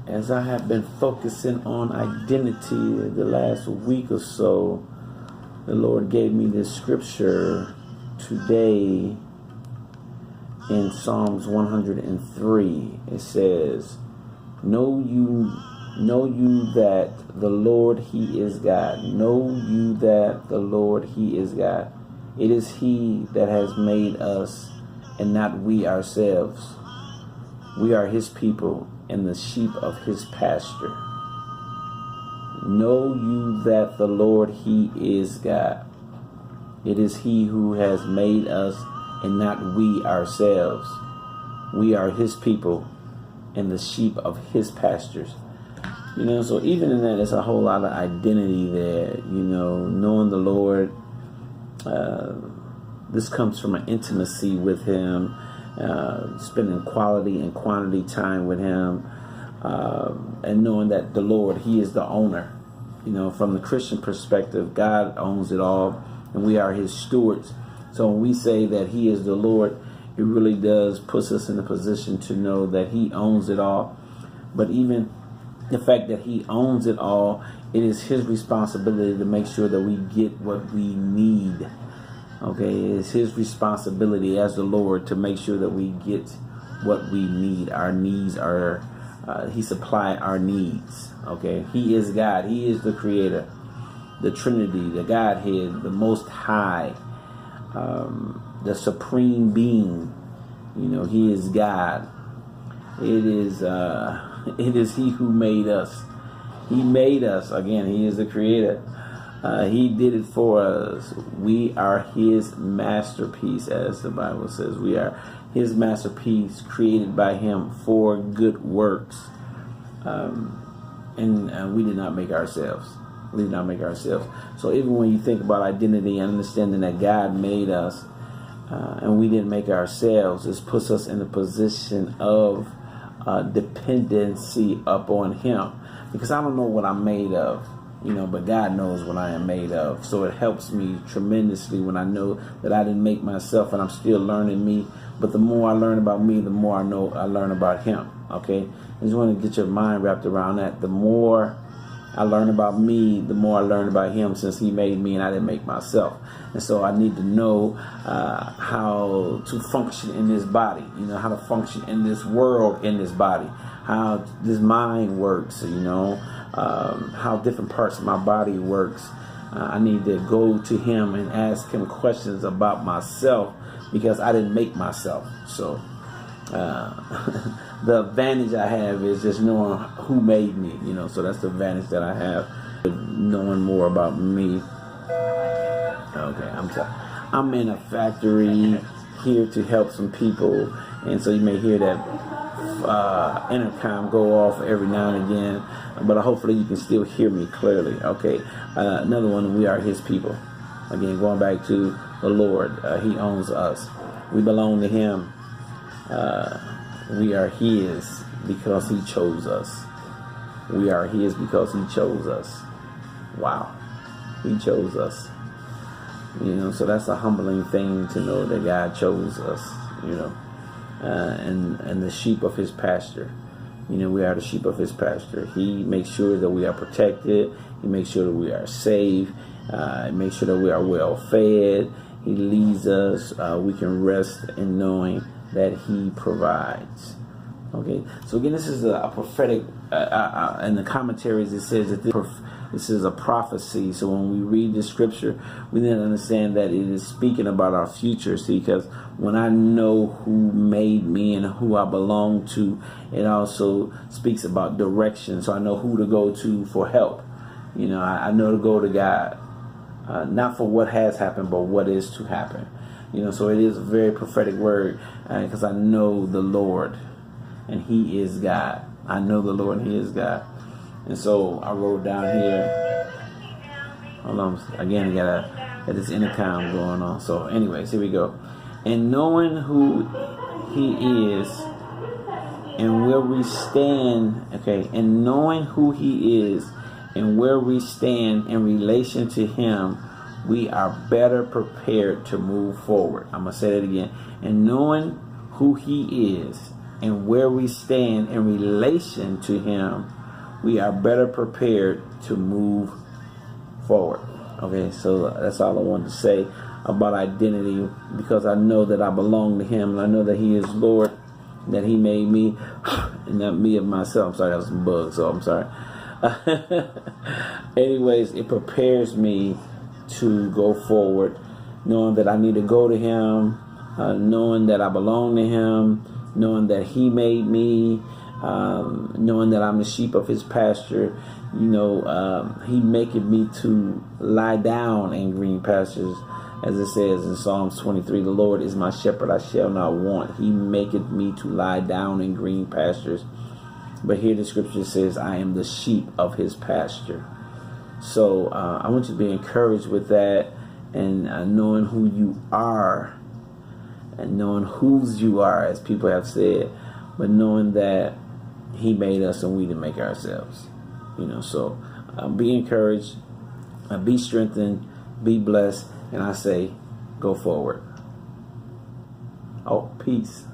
As I have been focusing on identity the last week or so, the Lord gave me this scripture today in Psalms 103. It says, Know you that the Lord, He is God. Know you that the Lord, He is God. It is He that has made us and not we ourselves. We are His people and the sheep of His pasture. Know you that the Lord, He is God. It is He who has made us and not we ourselves. We are His people and the sheep of His pastures. So even in that, there's a whole lot of identity there. Knowing the Lord. This comes from an intimacy with Him, spending quality and quantity time with Him, and knowing that the Lord, He is the owner. From the Christian perspective, God owns it all, and we are His stewards. So when we say that He is the Lord, it really does put us in a position to know that He owns it all. But even the fact that He owns it all, it is His responsibility to make sure that we get what we need. Okay, it's His responsibility as the Lord to make sure that we get what we need. Our needs are, He supply our needs. Okay, He is God. He is the Creator, the Trinity, the Godhead, the Most High, the Supreme Being. He is God. It is He who made us. He made us. Again, He is the Creator. He did it for us. We are His masterpiece, as the Bible says. We are His masterpiece, created by Him for good works. And we did not make ourselves. We did not make ourselves. So even when you think about identity and understanding that God made us, and we didn't make ourselves, this puts us in a position of dependency upon Him. Because I don't know what I'm made of. But God knows what I am made of. So it helps me tremendously when I know that I didn't make myself and I'm still learning me. But the more I learn about me, the more I learn about Him. Okay? I just want to get your mind wrapped around that. The more I learn about me, the more I learn about Him, since He made me and I didn't make myself. And so I need to know how to function in this body, how to function in this world, in this body, how this mind works, how different parts of my body works. I need to go to Him and ask Him questions about myself, because I didn't make myself. So the advantage I have is just knowing who made me, so that's the advantage that I have, knowing more about me. Okay, I'm in a factory here to help some people, and so you may hear that intercom go off every now and again, but hopefully you can still hear me clearly. Okay, another one, we are His people. Again, going back to the Lord, He owns us. We belong to Him. We are His because He chose us. We are His because He chose us. Wow, He chose us. So that's a humbling thing to know that God chose us. And the sheep of His pasture. We are the sheep of His pasture. He makes sure that we are protected. He makes sure that we are safe. He makes sure that we are well fed. He leads us. We can rest in knowing that He provides. Okay. So again, this is a prophetic. In the commentaries, it says that this is a prophecy. So when we read the scripture, we then understand that it is speaking about our future. See, because when I know who made me and who I belong to, it also speaks about direction. So I know who to go to for help. I know to go to God, not for what has happened, but what is to happen. So it is a very prophetic word, because I know the Lord and He is God. I know the Lord and He is God. And so I wrote down here. Hold on. Again, I got this intercom going on. So anyways, here we go. And knowing who He is and where we stand, okay, and knowing who He is and where we stand in relation to Him, we are better prepared to move forward. I'm going to say that again. And knowing who He is and where we stand in relation to Him, we are better prepared to move forward. Okay, so that's all I wanted to say about identity, because I know that I belong to Him, and I know that He is Lord, that He made me, and not me of myself. I'm sorry, that was some bugs, so I'm sorry. Anyways, it prepares me to go forward, knowing that I need to go to Him, knowing that I belong to Him, knowing that He made me, knowing that I'm the sheep of His pasture. You know, He maketh me to lie down in green pastures, as it says in Psalms 23. The Lord is my shepherd, I shall not want. He maketh me to lie down in green pastures. But here the scripture says, I am the sheep of His pasture. So I want you to be encouraged with that, and knowing who you are, and knowing whose you are, as people have said, but knowing that He made us and we didn't make ourselves. You know, so be encouraged, be strengthened, be blessed, and I say, go forward. Oh, peace.